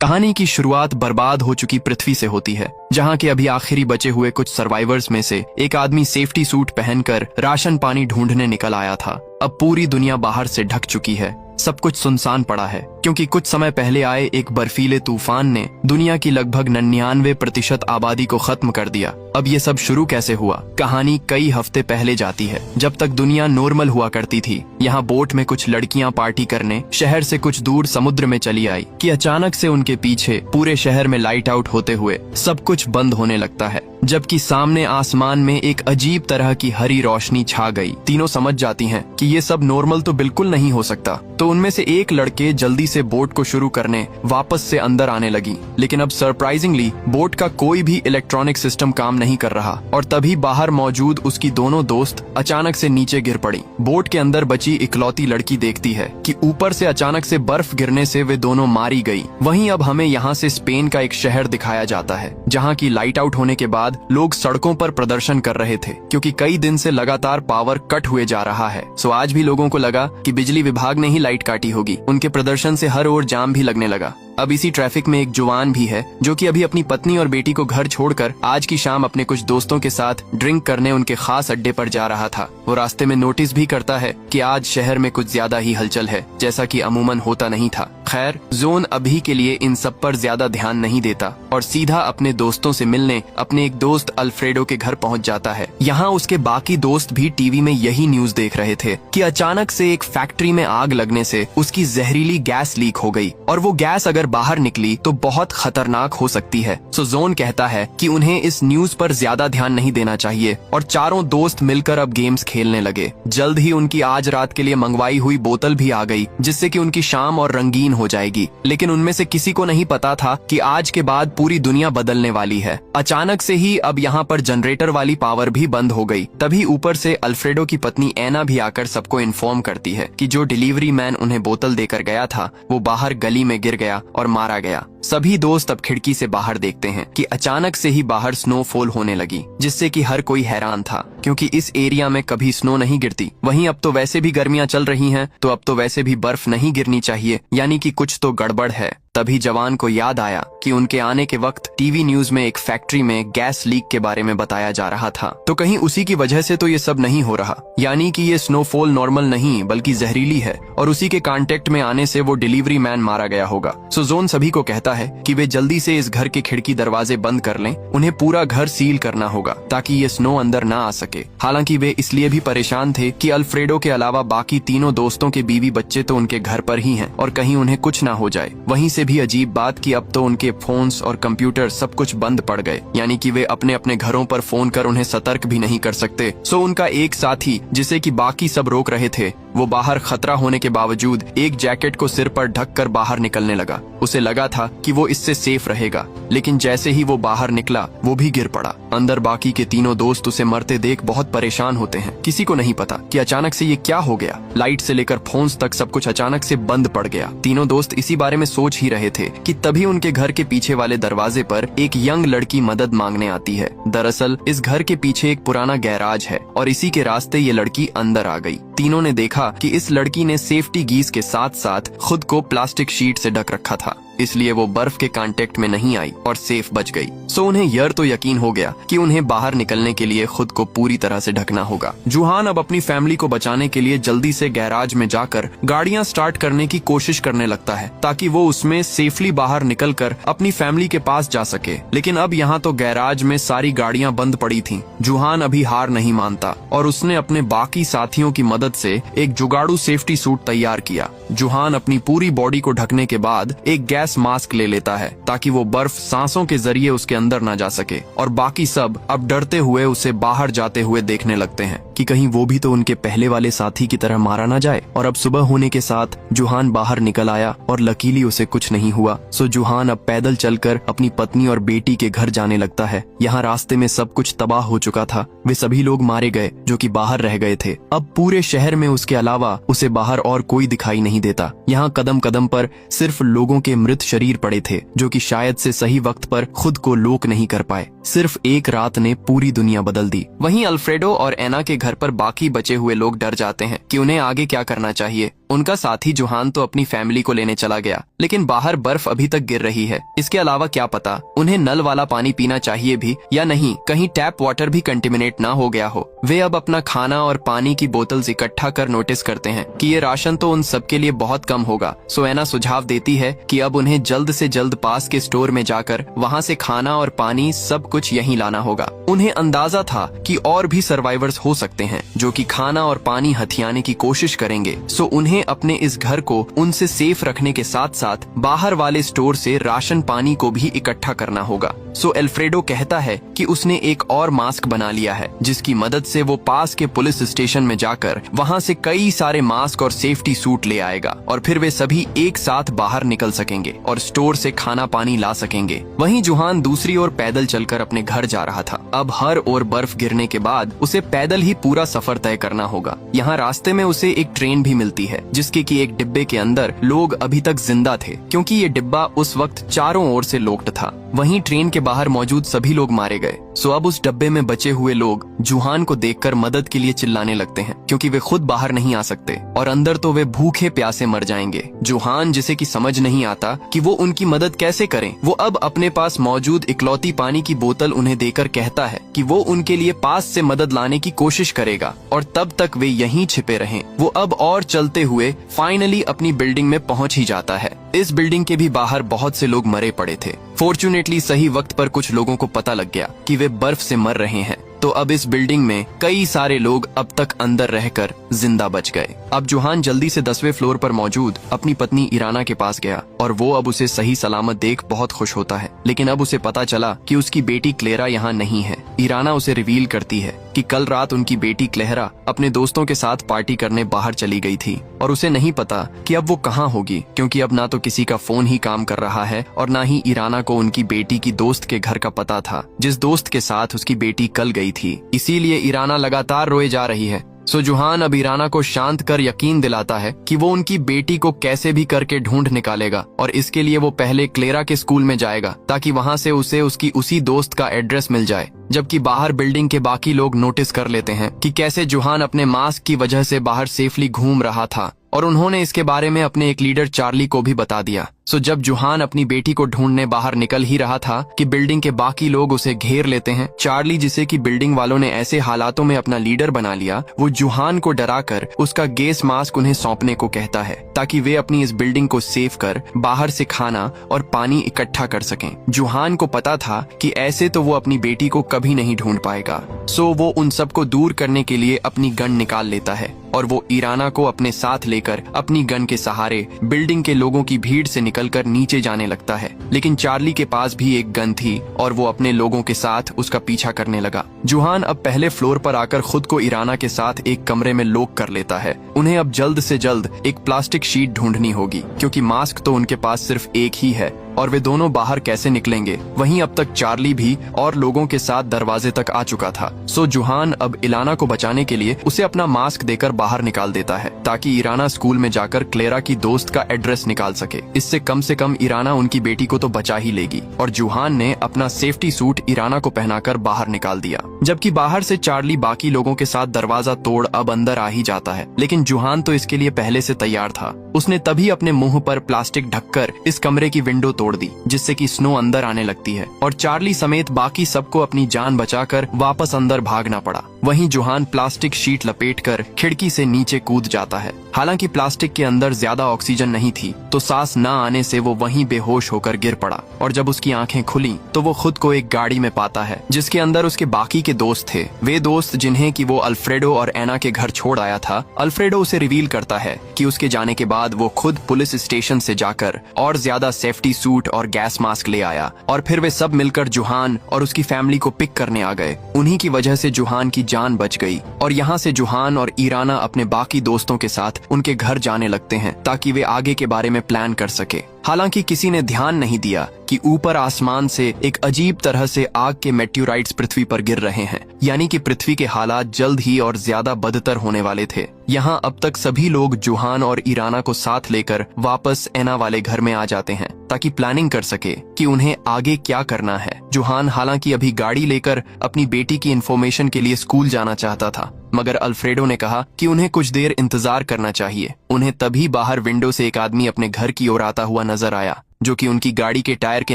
कहानी की शुरुआत बर्बाद हो चुकी पृथ्वी से होती है, जहां के अभी आखिरी बचे हुए कुछ सर्वाइवर्स में से एक आदमी सेफ्टी सूट पहनकर राशन पानी ढूंढने निकल आया था। अब पूरी दुनिया बाहर से ढक चुकी है, सब कुछ सुनसान पड़ा है, क्योंकि कुछ समय पहले आए एक बर्फीले तूफान ने दुनिया की लगभग 99% आबादी को खत्म कर दिया। अब ये सब शुरू कैसे हुआ? कहानी कई हफ्ते पहले जाती है, जब तक दुनिया नॉर्मल हुआ करती थी। यहाँ बोट में कुछ लड़कियां पार्टी करने शहर से कुछ दूर समुद्र में चली आई कि अचानक से उनके पीछे पूरे शहर में लाइट आउट होते हुए सब कुछ बंद होने लगता है, जबकि सामने आसमान में एक अजीब तरह की हरी रोशनी छा गई। तीनों समझ जाती हैं कि ये सब नॉर्मल तो बिल्कुल नहीं हो सकता, तो उनमें से एक लड़के जल्दी से बोट को शुरू करने वापस से अंदर आने लगी। लेकिन अब सरप्राइजिंगली बोट का कोई भी इलेक्ट्रॉनिक सिस्टम काम नहीं कर रहा, और तभी बाहर मौजूद उसकी दोनों दोस्त अचानक से नीचे गिर पड़ी। बोट के अंदर बची इकलौती लड़की देखती है कि ऊपर से अचानक से बर्फ गिरने से वे दोनों मारी गई। वहीं अब हमें यहाँ से स्पेन का एक शहर दिखाया जाता है, जहाँ की लाइट आउट होने के बाद लोग सड़कों पर प्रदर्शन कर रहे थे, क्योंकि कई दिन से लगातार पावर कट हुए जा रहा है। सो आज भी लोगों को लगा कि बिजली विभाग ने ही लाइट काटी होगी। उनके प्रदर्शन से हर ओर जाम भी लगने लगा। अब इसी ट्रैफिक में एक जवान भी है, जो कि अभी अपनी पत्नी और बेटी को घर छोड़कर आज की शाम अपने कुछ दोस्तों के साथ ड्रिंक करने उनके खास अड्डे पर जा रहा था। वो रास्ते में नोटिस भी करता है कि आज शहर में कुछ ज्यादा ही हलचल है, जैसा कि अमूमन होता नहीं था। खैर, जोन अभी के लिए इन सब पर ज्यादा ध्यान नहीं देता और सीधा अपने दोस्तों से मिलने अपने एक दोस्त अल्फ्रेडो के घर पहुंच जाता है। यहाँ उसके बाकी दोस्त भी टीवी में यही न्यूज देख रहे थे कि अचानक से एक फैक्ट्री में आग लगने से उसकी जहरीली गैस लीक हो गई, और वो गैस अगर बाहर निकली तो बहुत खतरनाक हो सकती है। सो जोन कहता है कि उन्हें इस न्यूज पर ज्यादा ध्यान नहीं देना चाहिए, और चारों दोस्त मिलकर अब गेम्स खेलने लगे। जल्द ही उनकी आज रात के लिए मंगवाई हुई बोतल भी आ गई, जिससे कि उनकी शाम और रंगीन हो जाएगी। लेकिन उनमें से किसी को नहीं पता था कि आज के बाद पूरी दुनिया बदलने वाली है। अचानक से ही अब यहाँ पर जनरेटर वाली पावर भी बंद हो गई। तभी ऊपर से अल्फ्रेडो की पत्नी एना भी आकर सबको इन्फॉर्म करती है कि जो डिलीवरी मैन उन्हें बोतल देकर गया था वो बाहर गली में गिर गया और मारा गया। सभी दोस्त अब खिड़की से बाहर देखते हैं कि अचानक से ही बाहर स्नोफॉल होने लगी, जिससे कि हर कोई हैरान था, क्योंकि इस एरिया में कभी स्नो नहीं गिरती। वहीं अब तो वैसे भी गर्मियां चल रही हैं, तो अब तो वैसे भी बर्फ नहीं गिरनी चाहिए, यानी कि कुछ तो गड़बड़ है। तभी जवान को याद आया कि उनके आने के वक्त टीवी न्यूज में एक फैक्ट्री में गैस लीक के बारे में बताया जा रहा था, तो कहीं उसी की वजह से तो ये सब नहीं हो रहा, यानी कि ये स्नोफॉल नॉर्मल नहीं बल्कि जहरीली है, और उसी के कांटेक्ट में आने से वो डिलीवरी मैन मारा गया होगा। सो जोन सभी को कहता है कि वे जल्दी से इस घर के खिड़की दरवाजे बंद कर लें। उन्हें पूरा घर सील करना होगा ताकि ये स्नो अंदर ना आ सके। हालांकि वे इसलिए भी परेशान थे कि अल्फ्रेडो के अलावा बाकी तीनों दोस्तों के बीवी बच्चे तो उनके घर पर ही हैं, और कहीं उन्हें कुछ ना हो जाए। वहीं से भी अजीब बात कि अब तो उनके फोन्स और कंप्यूटर सब कुछ बंद पड़ गए, यानी कि वे अपने अपने घरों पर फोन कर उन्हें सतर्क भी नहीं कर सकते। सो उनका एक साथी, जिसे कि बाकी सब रोक रहे थे, वो बाहर खतरा होने के बावजूद एक जैकेट को सिर पर ढककर बाहर निकलने लगा। उसे लगा था कि वो इससे सेफ रहेगा, लेकिन जैसे ही वो बाहर निकला वो भी गिर पड़ा। अंदर बाकी के तीनों दोस्त उसे मरते देख बहुत परेशान होते हैं। किसी को नहीं पता कि अचानक से ये क्या हो गया। लाइट से लेकर फोन्स तक सब कुछ अचानक से बंद पड़ गया। तीनों दोस्त इसी बारे में सोच ही रहे थे कि तभी उनके घर के पीछे वाले दरवाजे पर एक यंग लड़की मदद मांगने आती है। दरअसल इस घर के पीछे एक पुराना गैराज है, और इसी के रास्ते ये लड़की अंदर आ गई। तीनों ने देखा कि इस लड़की ने सेफ्टी गीज के साथ साथ खुद को प्लास्टिक शीट से ढक रखा था, इसलिए वो बर्फ के कांटेक्ट में नहीं आई और सेफ बच गई। सो उन्हें यह तो यकीन हो गया कि उन्हें बाहर निकलने के लिए खुद को पूरी तरह से ढकना होगा। जुहान अब अपनी फैमिली को बचाने के लिए जल्दी से गैराज में जाकर गाड़ियां स्टार्ट करने की कोशिश करने लगता है, ताकि वो उसमें सेफली बाहर निकलकर अपनी फैमिली के पास जा सके। लेकिन अब यहाँ तो गैराज में सारी गाड़ियां बंद पड़ी थीं। जुहान अभी हार नहीं मानता और उसने अपने बाकी साथियों की मदद से एक जुगाड़ू सेफ्टी सूट तैयार किया। जुहान अपनी पूरी बॉडी को ढकने के बाद एक गैस मास्क ले लेता है, ताकि वो बर्फ सांसों के जरिए उसके अंदर ना जा सके, और बाकी सब अब डरते हुए उसे बाहर जाते हुए देखने लगते हैं कि कहीं वो भी तो उनके पहले वाले साथी की तरह मारा ना जाए। और अब सुबह होने के साथ जुहान बाहर निकल आया और लकीली उसे कुछ नहीं हुआ। सो जुहान अब पैदल चलकर अपनी पत्नी और बेटी के घर जाने लगता है। यहाँ रास्ते में सब कुछ तबाह हो चुका था। वे सभी लोग मारे गए जो कि बाहर रह गए थे। अब पूरे शहर में उसके अलावा उसे बाहर और कोई दिखाई नहीं देता। यहाँ कदम कदम पर सिर्फ लोगों के मृत मृत शरीर पड़े थे जो कि शायद से सही वक्त पर खुद को लोक नहीं कर पाए। सिर्फ एक रात ने पूरी दुनिया बदल दी। वहीं अल्फ्रेडो और एना के घर पर बाकी बचे हुए लोग डर जाते हैं कि उन्हें आगे क्या करना चाहिए। उनका साथी जोहान तो अपनी फैमिली को लेने चला गया, लेकिन बाहर बर्फ अभी तक गिर रही है। इसके अलावा क्या पता उन्हें नल वाला पानी पीना चाहिए भी या नहीं, कहीं टैप वाटर भी कंटेमिनेट ना हो गया हो। वे अब अपना खाना और पानी की बोतल्स इकट्ठा कर नोटिस करते हैं कि ये राशन तो उन सबके लिए बहुत कम होगा। सो एना सुझाव देती है कि अब उन्हें जल्द से जल्द पास के स्टोर में जाकर वहाँ से खाना और पानी सब कुछ यहीं लाना होगा। उन्हें अंदाजा था कि और भी सर्वाइवर्स हो सकते हैं जो कि खाना और पानी हथियाने की कोशिश करेंगे। सो उन्हें अपने इस घर को उनसे सेफ रखने के साथ साथ बाहर वाले स्टोर से राशन पानी को भी इकट्ठा करना होगा। सो अल्फ्रेडो कहता है कि उसने एक और मास्क बना लिया है जिसकी मदद से वो पास के पुलिस स्टेशन में जाकर वहाँ से कई सारे मास्क और सेफ्टी सूट ले आएगा और फिर वे सभी एक साथ बाहर निकल सकेंगे और स्टोर से खाना पानी ला सकेंगे। वहीं जोहान दूसरी ओर पैदल चलकर अपने घर जा रहा था। अब हर ओर बर्फ गिरने के बाद उसे पैदल ही पूरा सफर तय करना होगा। यहाँ रास्ते में उसे एक ट्रेन भी मिलती है जिसके कि एक डिब्बे के अंदर लोग अभी तक जिंदा थे क्योंकि ये डिब्बा उस वक्त चारों ओर से लॉक्ड था। वहीं ट्रेन के बाहर मौजूद सभी लोग मारे गए। सो अब उस डब्बे में बचे हुए लोग जोहान को देखकर मदद के लिए चिल्लाने लगते हैं क्योंकि वे खुद बाहर नहीं आ सकते और अंदर तो वे भूखे प्यासे मर जाएंगे। जोहान जिसे कि समझ नहीं आता कि वो उनकी मदद कैसे करें, वो अब अपने पास मौजूद इकलौती पानी की बोतल उन्हें देकर कहता है कि वो उनके लिए पास से मदद लाने की कोशिश करेगा और तब तक वे यहीं छिपे रहें। वो अब और चलते हुए फाइनली अपनी बिल्डिंग में पहुंच ही जाता है। इस बिल्डिंग के भी बाहर बहुत से लोग मरे पड़े थे। फॉर्चुनेटली सही वक्त पर कुछ लोगों को पता लग गया कि वे बर्फ से मर रहे हैं, तो अब इस बिल्डिंग में कई सारे लोग अब तक अंदर रहकर जिंदा बच गए। अब जोहान जल्दी से 10वें फ्लोर पर मौजूद अपनी पत्नी इराना के पास गया और वो अब उसे सही सलामत देख बहुत खुश होता है। लेकिन अब उसे पता चला कि उसकी बेटी क्लेरा यहाँ नहीं है। इराना उसे रिवील करती है कि कल रात उनकी बेटी क्लेरा अपने दोस्तों के साथ पार्टी करने बाहर चली गई थी और उसे नहीं पता कि अब वो कहाँ होगी क्योंकि अब ना तो किसी का फोन ही काम कर रहा है और ना ही इराना को उनकी बेटी की दोस्त के घर का पता था जिस दोस्त के साथ उसकी बेटी कल गई थी। इसीलिए इराना लगातार रोए जा रही है। सो जोहान अब इराना को शांत कर यकीन दिलाता है कि वो उनकी बेटी को कैसे भी करके ढूंढ निकालेगा और इसके लिए वो पहले क्लेरा के स्कूल में जाएगा ताकि वहाँ से उसे उसकी उसी दोस्त का एड्रेस मिल जाए। जबकि बाहर बिल्डिंग के बाकी लोग नोटिस कर लेते हैं कि कैसे जोहान अपने मास्क की वजह से बाहर सेफली घूम रहा था और उन्होंने इसके बारे में अपने एक लीडर चार्ली को भी बता दिया। सो जब जोहान अपनी बेटी को ढूंढने बाहर निकल ही रहा था कि बिल्डिंग के बाकी लोग उसे घेर लेते हैं। चार्ली, जिसे कि बिल्डिंग वालों ने ऐसे हालातों में अपना लीडर बना लिया, वो जोहान को डराकर उसका गैस मास्क उन्हें सौंपने को कहता है ताकि वे अपनी इस बिल्डिंग को सेव कर बाहर से खाना और पानी इकट्ठा कर सकें। जोहान को पता था कि ऐसे तो वो अपनी बेटी को कभी नहीं ढूंढ पाएगा। सो वो उन सबको दूर करने के लिए अपनी गन निकाल लेता है और वो इराना को अपने साथ लेकर अपनी गन के सहारे बिल्डिंग के लोगों की भीड़ से निकलकर नीचे जाने लगता है। लेकिन चार्ली के पास भी एक गन थी और वो अपने लोगों के साथ उसका पीछा करने लगा। जोहान अब पहले फ्लोर पर आकर खुद को इराना के साथ एक कमरे में लॉक कर लेता है। उन्हें अब जल्द से जल्द एक प्लास्टिक शीट ढूंढनी होगी क्योंकि मास्क तो उनके पास सिर्फ एक ही है और वे दोनों बाहर कैसे निकलेंगे। वहीं अब तक चार्ली भी और लोगों के साथ दरवाजे तक आ चुका था। सो जोहान अब इलाना को बचाने के लिए उसे अपना मास्क देकर बाहर निकाल देता है ताकि इराना स्कूल में जाकर क्लेरा की दोस्त का एड्रेस निकाल सके। इससे कम इराना उनकी बेटी को तो बचा ही लेगी। और जोहान ने अपना सेफ्टी सूट इराना को पहनाकर बाहर निकाल दिया। जबकि बाहर से चार्ली बाकी लोगों के साथ दरवाजा तोड़ अब अंदर आ ही जाता है। लेकिन जोहान तो इसके लिए पहले से तैयार था। उसने तभी अपने मुंह पर प्लास्टिक ढककर इस कमरे की विंडो तोड़ दी जिससे कि स्नो अंदर आने लगती है और चार्ली समेत बाकी सबको अपनी जान बचाकर वापस अंदर भागना पड़ा। वहीं जोहान प्लास्टिक शीट लपेटकर खिड़की से नीचे कूद जाता है। हालांकि प्लास्टिक के अंदर ज्यादा ऑक्सीजन नहीं थी तो सांस न आने से वो वहीं बेहोश होकर गिर पड़ा और जब उसकी आंखें खुली तो वो खुद को एक गाड़ी में पाता है जिसके अंदर उसके बाकी के दोस्त थे। वे दोस्त जिन्हें कि वो अल्फ्रेडो और एना के घर छोड़ आया था। अल्फ्रेडो उसे रिवील करता है कि उसके जाने के बाद वो खुद पुलिस स्टेशन से जाकर और ज्यादा सेफ्टी सूट और गैस मास्क ले आया और फिर वे सब मिलकर जोहान और उसकी फैमिली को पिक करने आ गए। उन्हीं की वजह से जोहान की जान बच गई और यहाँ से जोहान और इराना अपने बाकी दोस्तों के साथ उनके घर जाने लगते हैं ताकि वे आगे के बारे में प्लान कर सके। हालांकि किसी ने ध्यान नहीं दिया कि ऊपर आसमान से एक अजीब तरह से आग के मेट्योराइट्स पृथ्वी पर गिर रहे हैं, यानी कि पृथ्वी के हालात जल्द ही और ज्यादा बदतर होने वाले थे। यहाँ अब तक सभी लोग जुहान और ईराना को साथ लेकर वापस एना वाले घर में आ जाते हैं ताकि प्लानिंग कर सके कि उन्हें आगे क्या करना है। जुहान हालांकि अभी गाड़ी लेकर अपनी बेटी की इन्फॉर्मेशन के लिए स्कूल जाना चाहता था, मगर अल्फ्रेडो ने कहा कि उन्हें कुछ देर इंतजार करना चाहिए। उन्हें तभी बाहर विंडो से एक आदमी अपने घर की ओर आता हुआ नजर आया, जो कि उनकी गाड़ी के टायर के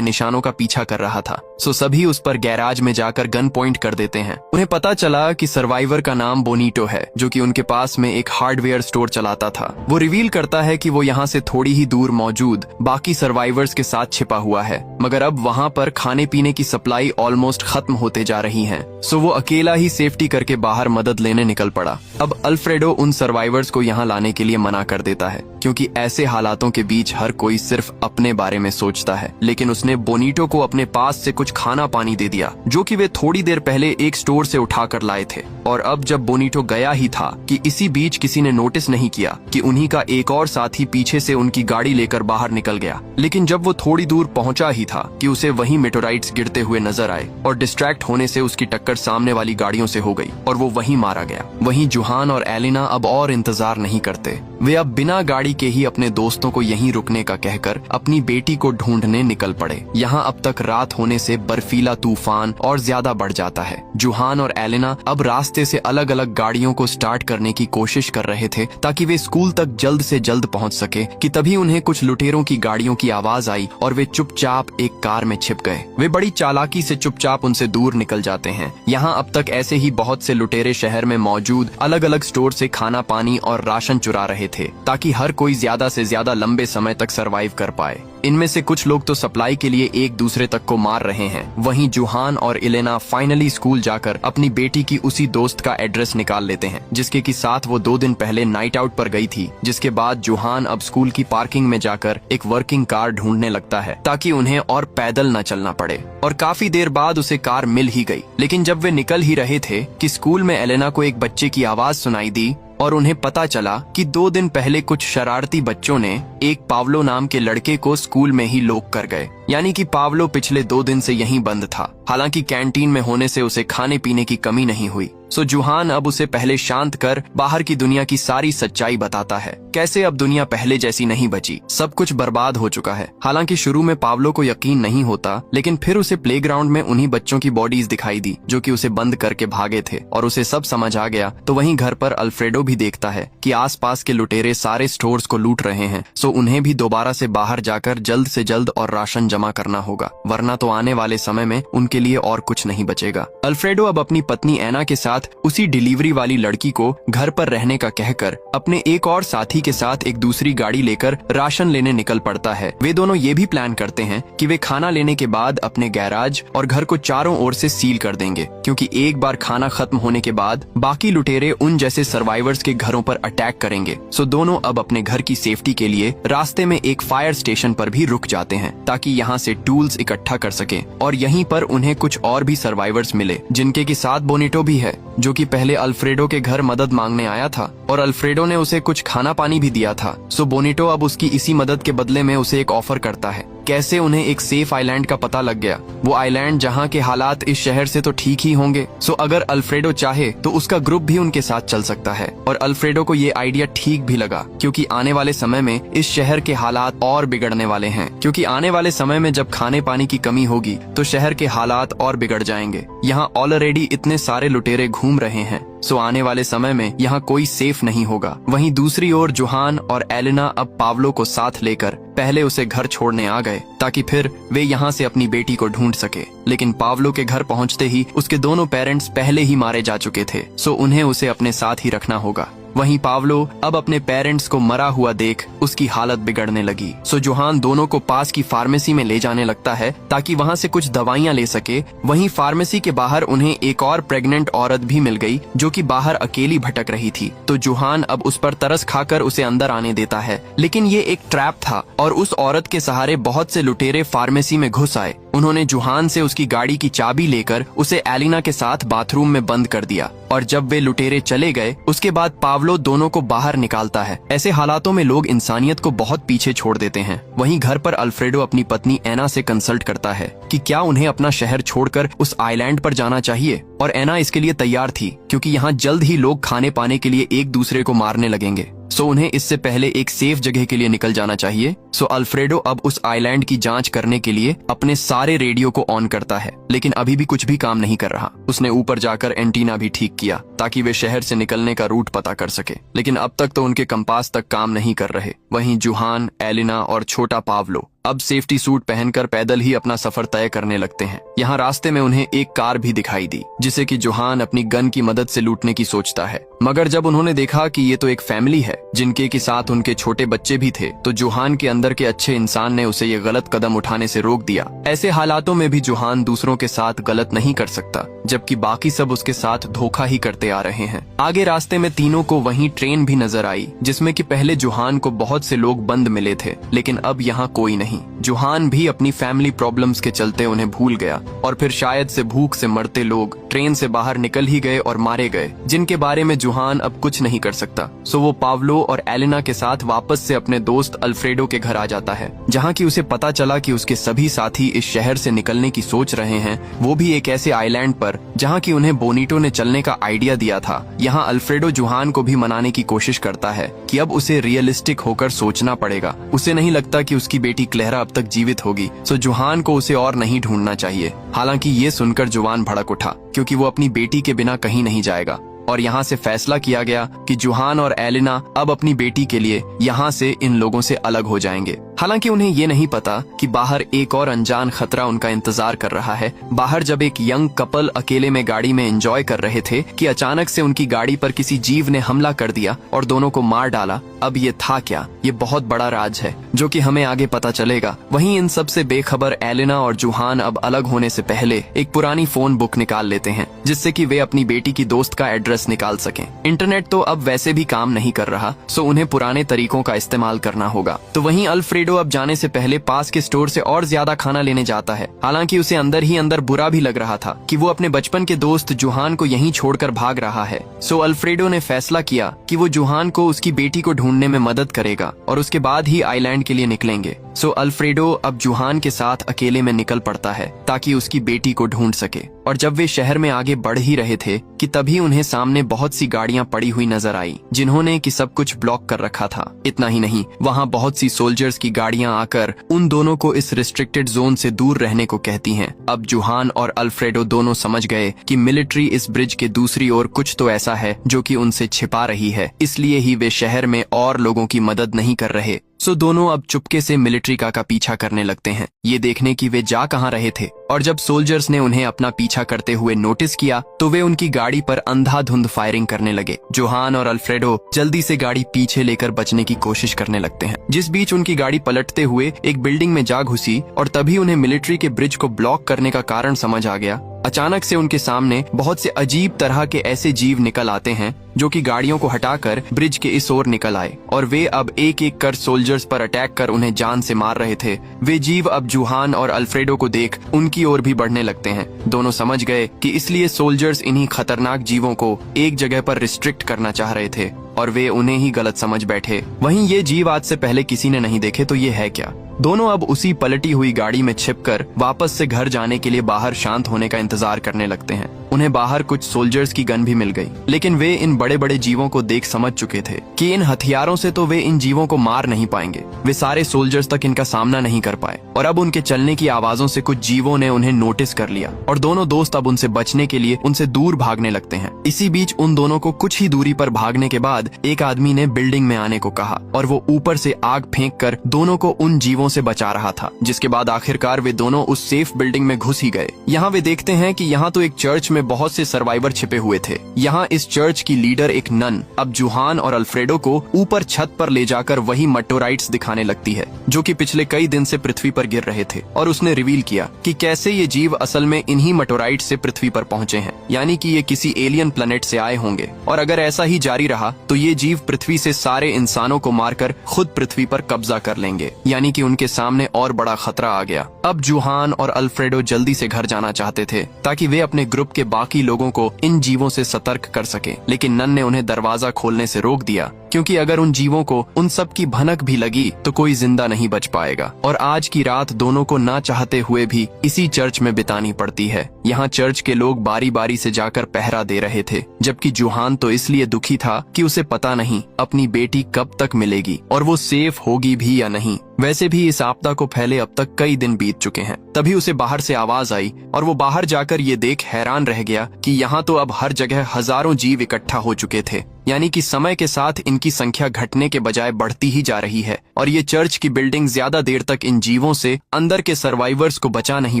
निशानों का पीछा कर रहा था। सो सभी उस पर गैराज में जाकर गन पॉइंट कर देते हैं। उन्हें पता चला कि सर्वाइवर का नाम बोनीटो है, जो कि उनके पास में एक हार्डवेयर स्टोर चलाता था। वो रिवील करता है कि वो यहाँ से थोड़ी ही दूर मौजूद बाकी सर्वाइवर्स के साथ छिपा हुआ है, मगर अब वहाँ पर खाने पीने की सप्लाई ऑलमोस्ट खत्म होते जा रही है। सो वो अकेला ही सेफ्टी करके बाहर मदद लेने निकल पड़ा। अब अल्फ्रेडो उन सर्वाइवर्स को यहाँ लाने के लिए मना कर देता है, क्योंकि ऐसे हालातों के बीच हर कोई सिर्फ अपने बारे में सोचता है। लेकिन उसने बोनीटो को अपने पास से कुछ खाना पानी दे दिया, जो कि वे थोड़ी देर पहले एक स्टोर से उठा कर लाए थे। और अब जब बोनीटो गया ही था कि इसी बीच किसी ने नोटिस नहीं किया कि उन्हीं का एक और साथी पीछे से उनकी गाड़ी लेकर बाहर निकल गया। लेकिन जब वो थोड़ी दूर पहुंचा ही था कि उसे वही मेटोराइट्स गिरते हुए नजर आए, और डिस्ट्रैक्ट होने से उसकी टक्कर सामने वाली गाड़ियों से हो गई और वो वहीं मारा गया। वहीं जुहान और एलिना अब और इंतजार नहीं करते। वे अब बिना गाड़ी के ही अपने दोस्तों को यहीं रुकने का कहकर अपनी बेटी को ढूंढने निकल पड़े। यहाँ अब तक रात होने से बर्फीला तूफान और ज्यादा बढ़ जाता है। जुहान और एलिना अब रास्ते से अलग अलग गाड़ियों को स्टार्ट करने की कोशिश कर रहे थे ताकि वे स्कूल तक जल्द से जल्द पहुंच सके कि तभी उन्हें कुछ लुटेरों की गाड़ियों की आवाज आई और वे चुपचाप एक कार में छिप गए। वे बड़ी चालाकी से चुपचाप उनसे दूर निकल जाते हैं। यहाँ अब तक ऐसे ही बहुत से लुटेरे शहर में मौजूद अलग अलग स्टोर से खाना पानी और राशन चुरा रहे थे, ताकि हर कोई ज्यादा से ज्यादा लंबे समय तक सरवाइव कर पाए। इनमें से कुछ लोग तो सप्लाई के लिए एक दूसरे तक को मार रहे हैं। वहीं जुहान और इलेना फाइनली स्कूल जाकर अपनी बेटी की उसी दोस्त का एड्रेस निकाल लेते हैं, जिसके की साथ वो 2 दिन पहले नाइट आउट पर गई थी। जिसके बाद जुहान अब स्कूल की पार्किंग में जाकर एक वर्किंग कार ढूंढने लगता है ताकि उन्हें और पैदल न चलना पड़े। और काफी देर बाद उसे कार मिल ही गई। लेकिन जब वे निकल ही रहे थे कि स्कूल में एलेना को एक बच्चे की आवाज सुनाई दी और उन्हें पता चला कि 2 दिन पहले कुछ शरारती बच्चों ने एक पावलो नाम के लड़के को स्कूल में ही लॉक कर गए। यानी कि पावलो पिछले 2 दिन से यहीं बंद था। हालांकि कैंटीन में होने से उसे खाने पीने की कमी नहीं हुई। सो जुहान अब उसे पहले शांत कर बाहर की दुनिया की सारी सच्चाई बताता है, कैसे अब दुनिया पहले जैसी नहीं बची, सब कुछ बर्बाद हो चुका है। हालांकि शुरू में पावलो को यकीन नहीं होता, लेकिन फिर उसे प्लेग्राउंड में उन्हीं बच्चों की बॉडीज दिखाई दी जो कि उसे बंद करके भागे थे, और उसे सब समझ आ गया। तो वहीं घर पर अल्फ्रेडो भी देखता है कि आसपास के लुटेरे सारे स्टोर्स को लूट रहे हैं। सो उन्हें भी दोबारा से बाहर जाकर जल्द से जल्द और राशन जमा करना होगा, वरना तो आने वाले समय में उनके लिए और कुछ नहीं बचेगा। अल्फ्रेडो अब अपनी पत्नी एना के साथ उसी डिलीवरी वाली लड़की को घर पर रहने का कहकर अपने एक और साथी के साथ एक दूसरी गाड़ी लेकर राशन लेने निकल पड़ता है। वे दोनों ये भी प्लान करते हैं कि वे खाना लेने के बाद अपने गैराज और घर को चारों ओर से सील कर देंगे, क्योंकि एक बार खाना खत्म होने के बाद बाकी लुटेरे उन जैसे सर्वाइवर्स के घरों पर अटैक करेंगे। सो दोनों अब अपने घर की सेफ्टी के लिए रास्ते में एक फायर स्टेशन पर भी रुक जाते हैं, ताकि यहाँ से टूल्स इकट्ठा कर सके। और यहीं पर उन्हें कुछ और भी सर्वाइवर्स मिले, जिनके के साथ बोनीटो भी है, जो कि पहले अल्फ्रेडो के घर मदद मांगने आया था, और अल्फ्रेडो ने उसे कुछ खाना पानी भी दिया था। सो बोनीटो अब उसकी इसी मदद के बदले में उसे एक ऑफर करता है। कैसे उन्हें एक सेफ आइलैंड का पता लग गया, वो आइलैंड जहाँ के हालात इस शहर से तो ठीक ही होंगे। सो अगर अल्फ्रेडो चाहे तो उसका ग्रुप भी उनके साथ चल सकता है। और अल्फ्रेडो को ये आइडिया ठीक भी लगा, क्योंकि आने वाले समय में इस शहर के हालात और बिगड़ने वाले हैं। क्योंकि आने वाले समय में जब खाने पानी की कमी होगी तो शहर के हालात और बिगड़ जाएंगे। यहाँ ऑलरेडी इतने सारे लुटेरे घूम रहे हैं, सो आने वाले समय में यहाँ कोई सेफ नहीं होगा। वहीं दूसरी ओर जुहान और एलिना अब पावलो को साथ लेकर पहले उसे घर छोड़ने आ गए, ताकि फिर वे यहाँ से अपनी बेटी को ढूंढ सके। लेकिन पावलो के घर पहुँचते ही उसके दोनों पेरेंट्स पहले ही मारे जा चुके थे, सो उन्हें उसे अपने साथ ही रखना होगा। वहीं पावलो अब अपने पेरेंट्स को मरा हुआ देख उसकी हालत बिगड़ने लगी। सो जुहान दोनों को पास की फार्मेसी में ले जाने लगता है ताकि वहां से कुछ दवाइयां ले सके। वहीं फार्मेसी के बाहर उन्हें एक और प्रेग्नेंट औरत भी मिल गई, जो कि बाहर अकेली भटक रही थी। तो जुहान अब उस पर तरस खाकर उसे अंदर आने देता है, लेकिन ये एक ट्रैप था और उस औरत के सहारे बहुत से लुटेरे फार्मेसी में घुस आए। उन्होंने जुहान से उसकी गाड़ी की चाबी लेकर उसे एलिना के साथ बाथरूम में बंद कर दिया और जब वे लुटेरे चले गए उसके बाद पावलो दोनों को बाहर निकालता है। ऐसे हालातों में लोग इंसानियत को बहुत पीछे छोड़ देते हैं। वहीं घर पर अल्फ्रेडो अपनी पत्नी एना से कंसल्ट करता है कि क्या उन्हें अपना शहर छोड़कर उस आइलैंड पर जाना चाहिए, और एना इसके लिए तैयार थी क्योंकि यहाँ जल्द ही लोग खाने पाने के लिए एक दूसरे को मारने लगेंगे। सो उन्हें इससे पहले एक सेफ जगह के लिए निकल जाना चाहिए। सो अल्फ्रेडो अब उस आइलैंड की जांच करने के लिए अपने सारे रेडियो को ऑन करता है, लेकिन अभी भी कुछ भी काम नहीं कर रहा। उसने ऊपर जाकर एंटीना भी ठीक किया ताकि वे शहर से निकलने का रूट पता कर सके, लेकिन अब तक तो उनके कंपास तक काम नहीं कर रहे। वहीं जुहान, एलिना और छोटा पावलो अब सेफ्टी सूट पहनकर पैदल ही अपना सफर तय करने लगते हैं। यहाँ रास्ते में उन्हें एक कार भी दिखाई दी जिसे कि जुहान अपनी गन की मदद से लूटने की सोचता है, मगर जब उन्होंने देखा कि ये तो एक फैमिली है जिनके के साथ उनके छोटे बच्चे भी थे, तो जुहान के अंदर के अच्छे इंसान ने उसे ये गलत कदम उठाने से रोक दिया। ऐसे हालातों में भी जुहान दूसरों के साथ गलत नहीं कर सकता, जबकि बाकी सब उसके साथ धोखा ही करते आ रहे हैं। आगे रास्ते में तीनों को वहीं ट्रेन भी नजर आई जिसमें कि पहले जुहान को बहुत से लोग बंद मिले थे, लेकिन अब यहाँ कोई नहीं। जुहान भी अपनी फैमिली प्रॉब्लम्स के चलते उन्हें भूल गया, और फिर शायद से भूख से मरते लोग ट्रेन से बाहर निकल ही गए और मारे गए, जिनके बारे में जुहान अब कुछ नहीं कर सकता। सो वो पावलो और एलिना के साथ वापस से अपने दोस्त अल्फ्रेडो के घर आ जाता है, जहाँ की उसे पता चला कि उसके सभी साथी इस शहर से निकलने की सोच रहे हैं, वो भी एक ऐसे आइलैंड पर जहाँ की उन्हें बोनीटो ने चलने का आइडिया दिया था। यहाँ अल्फ्रेडो जुहान को भी मनाने की कोशिश करता है कि अब उसे रियलिस्टिक होकर सोचना पड़ेगा। उसे नहीं लगता कि उसकी बेटी क्लेरा अब तक जीवित होगी, सो जुहान को उसे और नहीं ढूंढना चाहिए। हालांकि ये सुनकर जुहान भड़क उठा क्योंकि वो अपनी बेटी के बिना कहीं नहीं जाएगा, और यहाँ से फैसला किया गया कि जुहान और एलिना अब अपनी बेटी के लिए यहाँ से इन लोगों से अलग हो जाएंगे। हालांकि उन्हें ये नहीं पता कि बाहर एक और अनजान खतरा उनका इंतजार कर रहा है। बाहर जब एक यंग कपल अकेले में गाड़ी में एंजॉय कर रहे थे कि अचानक से उनकी गाड़ी पर किसी जीव ने हमला कर दिया और दोनों को मार डाला। अब ये था क्या? ये बहुत बड़ा राज है जो कि हमें आगे पता चलेगा। वहीं इन सब से बेखबर एलिना और जुहान अब अलग होने से पहले एक पुरानी फोन बुक निकाल लेते हैं जिससे कि वे अपनी बेटी की दोस्त का एड्रेस निकाल सकें। इंटरनेट तो अब वैसे भी काम नहीं कर रहा, सो उन्हें पुराने तरीकों का इस्तेमाल करना होगा। तो वहीं अल्फ्रेडो अब जाने से पहले पास के स्टोर से और ज्यादा खाना लेने जाता है। हालांकि उसे अंदर ही अंदर बुरा भी लग रहा था कि वो अपने बचपन के दोस्त जुहान को यहीं छोड़कर भाग रहा है। सो अल्फ्रेडो ने फैसला किया कि वो जुहान को उसकी बेटी को ढूंढने में मदद करेगा और उसके बाद ही आइलैंड के लिए निकलेंगे। सो अल्फ्रेडो अब जुहान के साथ अकेले में निकल पड़ता है ताकि उसकी बेटी को ढूंढ सके। और जब वे शहर में आगे बढ़ ही रहे थे कि तभी उन्हें सामने बहुत सी गाड़ियां पड़ी हुई नजर आई जिन्होंने कि सब कुछ ब्लॉक कर रखा था। इतना ही नहीं, वहां बहुत सी सोल्जर्स की गाड़ियां आकर उन दोनों को इस रिस्ट्रिक्टेड जोन से दूर रहने को कहती हैं। अब जुहान और अल्फ्रेडो दोनों समझ गए कि मिलिट्री इस ब्रिज के दूसरी ओर कुछ तो ऐसा है जो कि उनसे छिपा रही है, इसलिए ही वे शहर में और लोगों की मदद नहीं कर रहे। सो दोनों अब चुपके से मिलिट्री का पीछा करने लगते हैं, ये देखने की वे जा कहां रहे थे। और जब सोल्जर्स ने उन्हें अपना पीछा करते हुए नोटिस किया तो वे उनकी गाड़ी पर अंधाधुंध फायरिंग करने लगे। जुहान और अल्फ्रेडो जल्दी से गाड़ी पीछे लेकर बचने की कोशिश करने लगते हैं, जिस बीच उनकी गाड़ी पलटते हुए एक बिल्डिंग में जा घुसी और तभी उन्हें मिलिट्री के ब्रिज को ब्लॉक करने का कारण समझ आ गया। अचानक से उनके सामने बहुत से अजीब तरह के ऐसे जीव निकल आते हैं जो कि गाड़ियों को हटाकर ब्रिज के इस ओर निकल आए, और वे अब एक एक कर सोल्जर्स पर अटैक कर उन्हें जान से मार रहे थे। वे जीव अब जुहान और अल्फ्रेडो को देख उनकी ओर भी बढ़ने लगते हैं। दोनों समझ गए कि इसलिए सोल्जर्स इन्हीं खतरनाक जीवों को एक जगह पर रिस्ट्रिक्ट करना चाह रहे थे और वे उन्हें ही गलत समझ बैठे। वहीं ये जीव आज से पहले किसी ने नहीं देखे, तो ये है क्या? दोनों अब उसी पलटी हुई गाड़ी में छिपकर वापस से घर जाने के लिए बाहर शांत होने का इंतजार करने लगते हैं। उन्हें बाहर कुछ सोल्जर्स की गन भी मिल गई, लेकिन वे इन बड़े बड़े जीवों को देख समझ चुके थे कि इन हथियारों से तो वे इन जीवों को मार नहीं पाएंगे। वे सारे सोल्जर्स तक इनका सामना नहीं कर पाए और अब उनके चलने की आवाजों से कुछ जीवों ने उन्हें नोटिस कर लिया और दोनों दोस्त अब उनसे बचने के लिए उनसे दूर भागने लगते हैं। इसी बीच उन दोनों को कुछ ही दूरी पर भागने के बाद एक आदमी ने बिल्डिंग में आने को कहा और वो ऊपर से आग फेंक कर दोनों को उन जीवों से बचा रहा था, जिसके बाद आखिरकार वे दोनों उस सेफ बिल्डिंग में घुस ही गए। यहाँ वे देखते हैं कि यहाँ तो एक चर्च में बहुत से सर्वाइवर छिपे हुए थे। यहाँ इस चर्च की लीडर एक नन अब जुहान और अल्फ्रेडो को ऊपर छत पर ले जाकर वही मटोराइट्स दिखाने लगती है जो कि पिछले कई दिन से पृथ्वी पर गिर रहे थे, और उसने रिवील किया कि कैसे ये जीव असल में इन्हीं मटोराइट्स से पृथ्वी पर पहुंचे हैं, यानी कि ये किसी एलियन प्लेनेट से आए होंगे। और अगर ऐसा ही जारी रहा तो ये जीव पृथ्वी से सारे इंसानों को मारकर खुद पृथ्वी पर कब्जा कर लेंगे, यानी कि उनके सामने और बड़ा खतरा आ गया। अब जुहान और अल्फ्रेडो जल्दी से घर जाना चाहते थे ताकि वे अपने ग्रुप के बाकी लोगों को इन जीवों से सतर्क कर सके। लेकिन नन ने उन्हें दरवाजा खोलने से रोक दिया, क्योंकि अगर उन जीवों को उन सब की भनक भी लगी तो कोई जिंदा नहीं बच पाएगा। और आज की रात दोनों को ना चाहते हुए भी इसी चर्च में बितानी पड़ती है। यहाँ चर्च के लोग बारी बारी से जाकर पहरा दे रहे थे, जबकि जुहान तो इसलिए दुखी था कि उसे पता नहीं अपनी बेटी कब तक मिलेगी और वो सेफ होगी भी या नहीं। वैसे भी इस आपदा को फैले अब तक कई दिन बीत चुके हैं। तभी उसे बाहर से आवाज आई और वो बाहर जाकर ये देख हैरान रह गया कि यहाँ तो अब हर जगह हजारों जीव इकट्ठा हो चुके थे। यानी कि समय के साथ इनकी संख्या घटने के बजाय बढ़ती ही जा रही है और ये चर्च की बिल्डिंग ज्यादा देर तक इन जीवों से अंदर के सर्वाइवर्स को बचा नहीं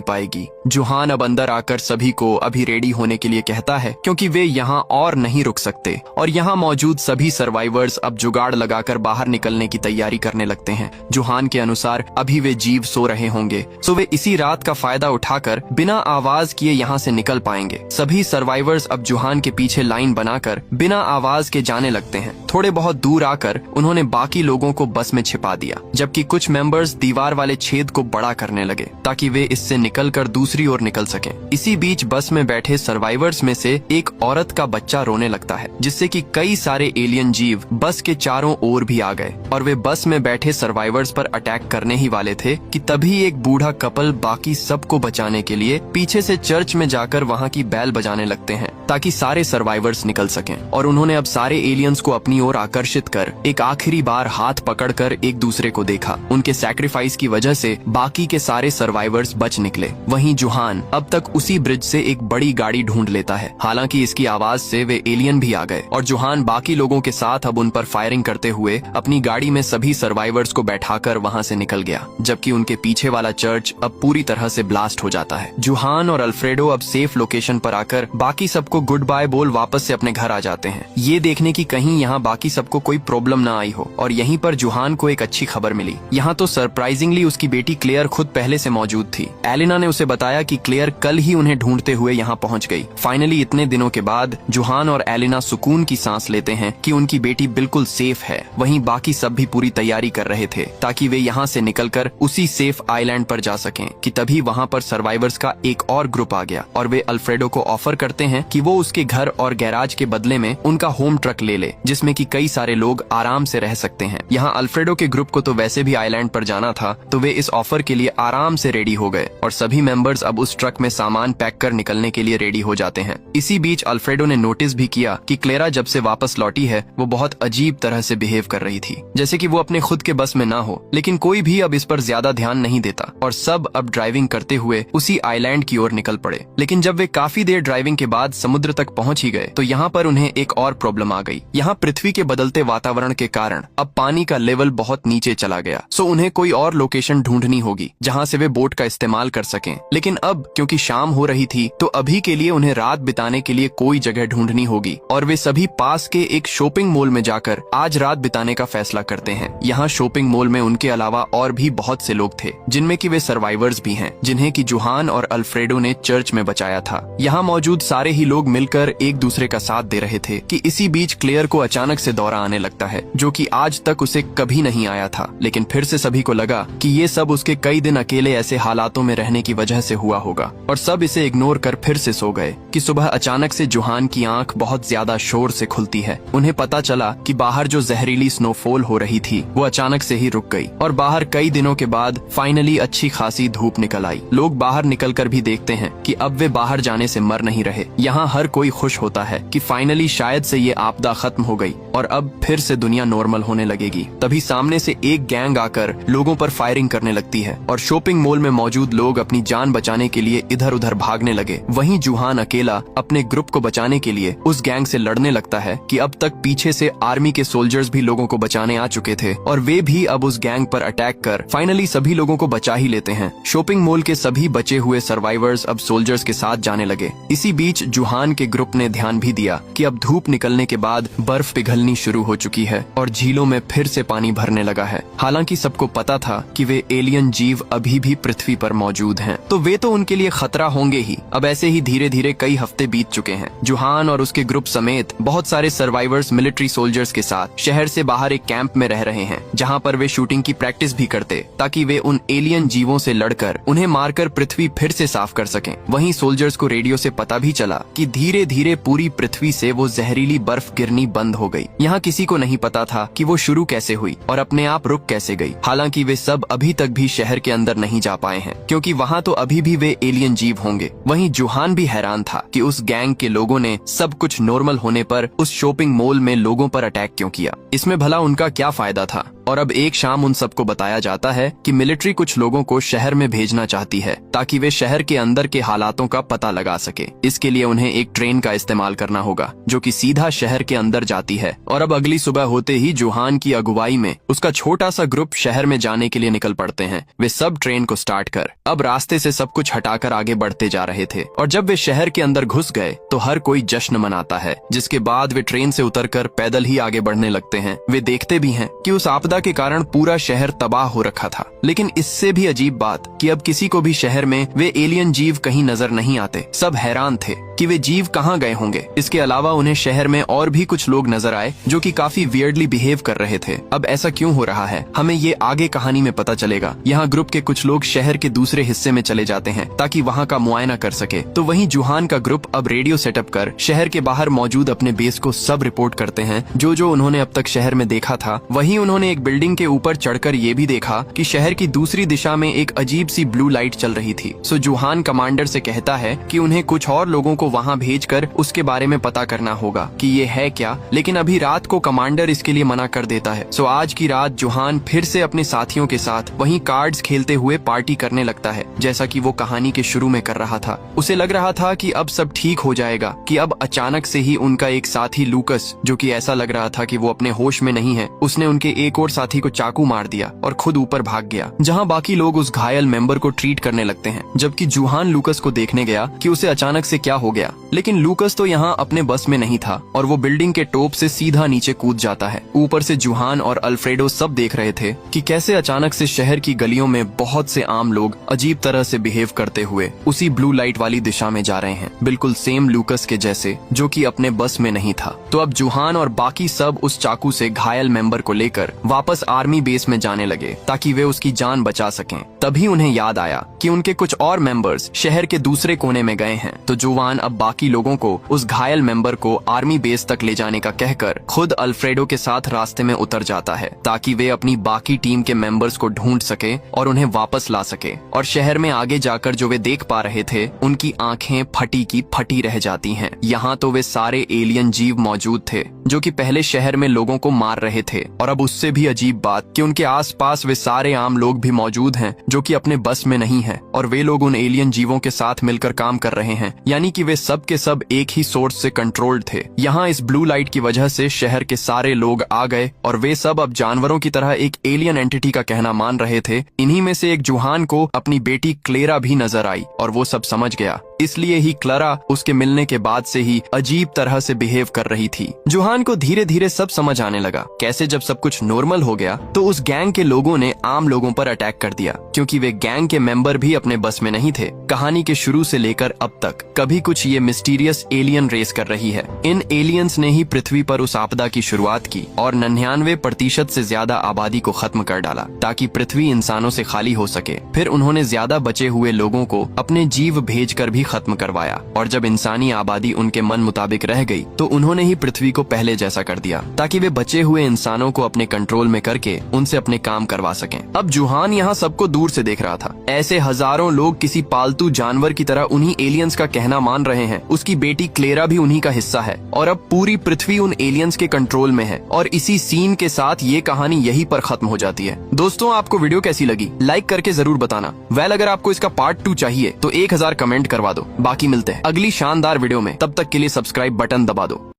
पाएगी। जुहान अब अंदर आकर सभी को अभी रेडी होने के लिए कहता है, क्योंकि वे यहाँ और नहीं रुक सकते और यहाँ मौजूद सभी सर्वाइवर्स अब जुगाड़ लगाकर बाहर निकलने की तैयारी करने लगते हैं। जुहान के अनुसार अभी वे जीव सो रहे होंगे, सो वे इसी रात का फायदा उठाकर बिना आवाज किए यहाँ से निकल पाएंगे। सभी सर्वाइवर्स अब जुहान के पीछे लाइन बनाकर बिना आवाज के जाने लगते हैं। थोड़े बहुत दूर आकर उन्होंने बाकी लोगों को बस में छिपा दिया, जबकि कुछ मेंबर्स दीवार वाले छेद को बड़ा करने लगे ताकि वे इससे निकलकर दूसरी ओर निकल सकें। इसी बीच बस में बैठे सर्वाइवर्स में से एक औरत का बच्चा रोने लगता है, जिससे कि कई सारे एलियन जीव बस के चारों ओर भी आ गए और वे बस में बैठे सर्वाइवर्स पर अटैक करने ही वाले थे कि तभी एक बूढ़ा कपल बाकी सबको बचाने के लिए पीछे से चर्च में जाकर वहाँ की बैल बजाने लगते हैं ताकि सारे सर्वाइवर्स निकल सकें। और उन्होंने अब सारे एलियंस को अपनी ओर आकर्षित कर एक आखिरी बार हाथ पकड़कर एक दूसरे को देखा। उनके सैक्रिफाइस की वजह से बाकी के सारे सर्वाइवर्स बच निकले। वहीं जुहान अब तक उसी ब्रिज से एक बड़ी गाड़ी ढूंढ लेता है। हालांकि इसकी आवाज से वे एलियन भी आ गए और जुहान बाकी लोगों के साथ अब उन पर फायरिंग करते हुए अपनी गाड़ी में सभी सर्वाइवर्स को बैठाकर वहां से निकल गया, जबकि उनके पीछे वाला चर्च अब पूरी तरह से ब्लास्ट हो जाता है। जुहान और अल्फ्रेडो अब सेफ लोकेशन पर आकर बाकी सबको गुड बाय बोल वापस से अपने घर आ जाते हैं, ये देखने की कहीं यहाँ बाकी सबको कोई प्रॉब्लम ना आई हो। और यहीं पर जुहान को एक अच्छी खबर मिली। यहाँ तो सरप्राइजिंगली उसकी बेटी क्लेयर खुद पहले से मौजूद थी। एलिना ने उसे बताया कि क्लेयर कल ही उन्हें ढूंढते हुए यहाँ पहुँच गई। फाइनली इतने दिनों के बाद जुहान और एलिना सुकून की सांस लेते हैं कि उनकी बेटी बिल्कुल सेफ है। वहीं बाकी सब भी पूरी तैयारी कर रहे थे ताकि वे यहाँ से निकलकर उसी सेफ आइलैंड पर जा सकें कि तभी वहाँ पर सर्वाइवर्स का एक और ग्रुप आ गया और वे अल्फ्रेडो को ऑफर करते हैं कि वो उसके घर और गैराज के बदले में उनका होम ट्रक ले ले, जिसमें कि कई सारे लोग आराम से रह सकते हैं। यहाँ अल्फ्रेडो के ग्रुप को तो वैसे भी आइलैंड पर जाना था, तो वे इस ऑफर के लिए आराम से रेडी हो गए और सभी मेंबर्स अब उस ट्रक में सामान पैक कर निकलने के लिए रेडी हो जाते हैं। इसी बीच अल्फ्रेडो ने नोटिस भी किया कि क्लेरा जब से वापस लौटी है वो बहुत अजीब तरह से बिहेव कर रही थी, जैसे कि वो अपने खुद के बस में ना हो। लेकिन कोई भी अब इस पर ज्यादा ध्यान नहीं देता और सब अब ड्राइविंग करते हुए उसी आइलैंड की ओर निकल पड़े। लेकिन जब वे काफी देर ड्राइविंग के बाद समुद्र तक पहुंच ही गए तो यहाँ पर उन्हें एक और प्रॉब्लम आ गई। यहाँ पृथ्वी के बदलते वातावरण के कारण अब पानी का लेवल बहुत नीचे चला गया, सो उन्हें कोई और लोकेशन ढूंढनी होगी जहाँ से वे बोट का इस्तेमाल कर सकें। लेकिन अब क्योंकि शाम हो रही थी तो अभी के लिए उन्हें रात बिताने के लिए कोई जगह ढूंढनी होगी और वे सभी पास के एक शॉपिंग मॉल में जाकर आज रात बिताने का फैसला करते हैं। यहाँ शॉपिंग मॉल में उनके अलावा और भी बहुत से लोग थे, जिनमें कि वे सर्वाइवर्स भी हैं, जिन्हें कि जुहान और अल्फ्रेडो ने चर्च में बचाया था। यहाँ मौजूद सारे ही लोग मिलकर एक दूसरे का साथ दे रहे थे कि इसी बीच क्लेयर को अचानक से दौरा आने लगता है, जो कि आज तक उसे कभी नहीं आया था। लेकिन फिर से सभी को लगा कि ये सब उसके कई दिन अकेले ऐसे हालातों में रहने की वजह से हुआ होगा और सब इसे इग्नोर कर फिर से सो गए कि सुबह अचानक से जुहान की आंख बहुत ज्यादा शोर से खुलती है। उन्हें पता चला कि बाहर जो जहरीली स्नोफॉल हो रही थी वो अचानक से ही रुक गई और बाहर कई दिनों के बाद फाइनली अच्छी खासी धूप निकल आई। लोग बाहर निकलकर भी देखते हैं कि अब वे बाहर जाने से मर नहीं रहे। यहाँ हर कोई खुश होता है कि फाइनली शायद से ये आपदा खत्म हो गई और अब फिर से दुनिया नॉर्मल होने लगेगी। तभी सामने से एक गैंग आकर लोगों पर फायरिंग करने लगती है और शॉपिंग मॉल में मौजूद लोग अपनी जान बचाने के लिए इधर उधर भागने लगे। वहीं जुहान अकेला अपने ग्रुप को बचाने के लिए उस गैंग से लड़ने लगता है कि अब तक पीछे से आर्मी के सोल्जर्स भी लोगों को बचाने आ चुके थे और वे भी अब उस गैंग पर अटैक कर फाइनली सभी लोगों को बचा ही लेते हैं। शॉपिंग मॉल के सभी बचे हुए सर्वाइवर्स अब सोल्जर्स के साथ जाने लगे। इसी बीच जुहान जुहान के ग्रुप ने ध्यान भी दिया कि अब धूप निकलने के बाद बर्फ पिघलनी शुरू हो चुकी है और झीलों में फिर से पानी भरने लगा है। हालांकि सबको पता था कि वे एलियन जीव अभी भी पृथ्वी पर मौजूद हैं, तो वे तो उनके लिए खतरा होंगे ही। अब ऐसे ही धीरे धीरे कई हफ्ते बीत चुके हैं। जुहान और उसके ग्रुप समेत बहुत सारे सर्वाइवर्स मिलिट्री सोल्जर्स के साथ शहर से बाहर एक कैंप में रह रहे हैं, जहां पर वे शूटिंग की प्रैक्टिस भी करते ताकि वे उन एलियन जीवों से लड़कर उन्हें मारकर पृथ्वी फिर से साफ कर सकें। वहीं सोल्जर्स को रेडियो से पता भी चला कि धीरे धीरे पूरी पृथ्वी से वो जहरीली बर्फ गिरनी बंद हो गई। यहाँ किसी को नहीं पता था कि वो शुरू कैसे हुई और अपने आप रुक कैसे गई। हालांकि वे सब अभी तक भी शहर के अंदर नहीं जा पाए हैं, क्योंकि वहाँ तो अभी भी वे एलियन जीव होंगे। वहीं जुहान भी हैरान था कि उस गैंग के लोगों ने सब कुछ नॉर्मल होने पर उस शॉपिंग मॉल में लोगों पर अटैक क्यों किया, इसमें भला उनका क्या फायदा था। और अब एक शाम उन सबको बताया जाता है कि मिलिट्री कुछ लोगों को शहर में भेजना चाहती है ताकि वे शहर के अंदर के हालातों का पता लगा सके। इसके लिए उन्हें एक ट्रेन का इस्तेमाल करना होगा जो कि सीधा शहर के अंदर जाती है। और अब अगली सुबह होते ही जुहान की अगुवाई में उसका छोटा सा ग्रुप शहर में जाने के लिए निकल पड़ते हैं। वे सब ट्रेन को स्टार्ट कर अब रास्ते से सब कुछ हटाकर आगे बढ़ते जा रहे थे। और जब वे शहर के अंदर घुस गए तो हर कोई जश्न मनाता है, जिसके बाद वे ट्रेन से उतरकर पैदल ही आगे बढ़ने लगते हैं। वे देखते भी हैं कि उस आपदा के कारण पूरा शहर तबाह हो रखा था। लेकिन इससे भी अजीब बात कि अब किसी को भी शहर में वे एलियन जीव कहीं नजर नहीं आते। सब हैरान थे कि वे जीव कहाँ गए होंगे। इसके अलावा उन्हें शहर में और भी कुछ लोग नजर आए जो कि काफी वियर्डली बिहेव कर रहे थे। अब ऐसा क्यों हो रहा है, हमें ये आगे कहानी में पता चलेगा। यहाँ ग्रुप के कुछ लोग शहर के दूसरे हिस्से में चले जाते हैं ताकि वहाँ का मुआयना कर सके। तो वहीं जुहान का ग्रुप अब रेडियो सेटअप कर शहर के बाहर मौजूद अपने बेस को सब रिपोर्ट करते हैं जो उन्होंने अब तक शहर में देखा था। वहीं उन्होंने एक बिल्डिंग के ऊपर चढ़कर ये भी देखा कि शहर की दूसरी दिशा में एक अजीब सी ब्लू लाइट चल रही थी। सो जुहान कमांडर से कहता है कि उन्हें कुछ और लोगों को वहाँ भेजकर उसके बारे में पता करना होगा कि ये है क्या। लेकिन अभी रात को कमांडर इसके लिए मना कर देता है। सो आज की रात जुहान फिर से अपने साथियों के साथ वहीं कार्ड्स खेलते हुए पार्टी करने लगता है, जैसा कि वो कहानी के शुरू में कर रहा था। उसे लग रहा था कि अब सब ठीक हो जाएगा कि अब अचानक से ही उनका एक साथी लूकस, जो कि ऐसा लग रहा था कि वो अपने होश में नहीं है, उसने उनके एक और साथी को चाकू मार दिया और खुद ऊपर भाग गया, जहां बाकी लोग उस घायल मेंबर को ट्रीट करने लगते हैं। जबकि जुहान लूकस को देखने गया कि उसे अचानक से क्या हो गया, लेकिन लूकस तो यहाँ अपने बस में नहीं था और वो बिल्डिंग के टॉप से सीधा नीचे कूद जाता है। ऊपर से जुहान और अल्फ्रेडो सब देख रहे थे कि कैसे अचानक से शहर की गलियों में बहुत से आम लोग अजीब तरह से बिहेव करते हुए उसी ब्लू लाइट वाली दिशा में जा रहे हैं, बिल्कुल सेम लूकस के जैसे, जो कि अपने बस में नहीं था। तो अब जुहान और बाकी सब उस चाकू से घायल मेंबर को लेकर वापस आर्मी बेस में जाने लगे ताकि वे उसकी जान बचा सकें। तभी उन्हें याद आया कि उनके कुछ और मेंबर्स शहर के दूसरे कोने में गए हैं। तो जुहान अब बाकी लोगों को उस घायल मेंबर को आर्मी बेस तक ले जाने का कहकर खुद अल्फ्रेडो के साथ रास्ते में उतर जाता है ताकि वे अपनी बाकी टीम के मेंबर्स को ढूंढ सके और उन्हें वापस ला सके। और शहर में आगे जाकर जो वे देख पा रहे थे, उनकी आंखें फटी की फटी रह जाती हैं। यहाँ तो वे सारे एलियन जीव मौजूद थे जो कि पहले शहर में लोगों को मार रहे थे। और अब उससे भी अजीब बात कि उनके आसपास वे सारे आम लोग भी मौजूद हैं जो कि अपने बस में नहीं है, और वे लोग उन एलियन जीवों के साथ मिलकर काम कर रहे हैं। यानी कि वे सब के सब एक ही सोर्स से कंट्रोल्ड थे। यहाँ इस ब्लू लाइट की वजह से शहर के सारे लोग आ गए और वे सब अब जानवरों की तरह एक एलियन एंटिटी का कहना मान रहे थे। इन्हीं में से एक जुहान को अपनी बेटी क्लेरा भी नजर आई और वो सब समझ गया। इसलिए ही क्लेरा उसके मिलने के बाद से ही अजीब तरह से बिहेव कर रही थी। जुहान को धीरे धीरे सब समझ आने लगा। कैसे जब सब कुछ नॉर्मल हो गया तो उस गैंग के लोगों ने आम लोगों पर अटैक कर दिया, क्योंकि वे गैंग के मेंबर भी अपने बस में नहीं थे। कहानी के शुरू से लेकर अब तक कभी कुछ ये मिस्टीरियस एलियन रेस कर रही है। इन एलियंस ने ही पृथ्वी पर उस आपदा की शुरुआत की और 99% से ज्यादा आबादी को खत्म कर डाला ताकि पृथ्वी इंसानों से खाली हो सके। फिर उन्होंने ज्यादा बचे हुए लोगों को अपने जीव भेजकर भी खत्म करवाया, और जब इंसानी आबादी उनके मन मुताबिक रह गई तो उन्होंने ही पृथ्वी को पहले जैसा कर दिया ताकि वे बचे हुए इंसानों को अपने कंट्रोल में करके उनसे अपने काम करवा सकें। अब जुहान यहाँ सबको दूर से देख रहा था। ऐसे हजारों लोग किसी पालतू जानवर की तरह उन्हीं एलियंस का कहना मान रहे हैं। उसकी बेटी क्लेरा भी उन्हीं का हिस्सा है और अब पूरी पृथ्वी उन एलियंस के कंट्रोल में है। और इसी सीन के साथ ये कहानी यहीं पर खत्म हो जाती है। दोस्तों, आपको वीडियो कैसी लगी लाइक करके जरूर बताना। वेल, अगर आपको इसका पार्ट 2 चाहिए तो 1000 कमेंट करवा दो। बाकी मिलते हैं अगली शानदार वीडियो में, तब तक के लिए सब्सक्राइब बटन दबा दो।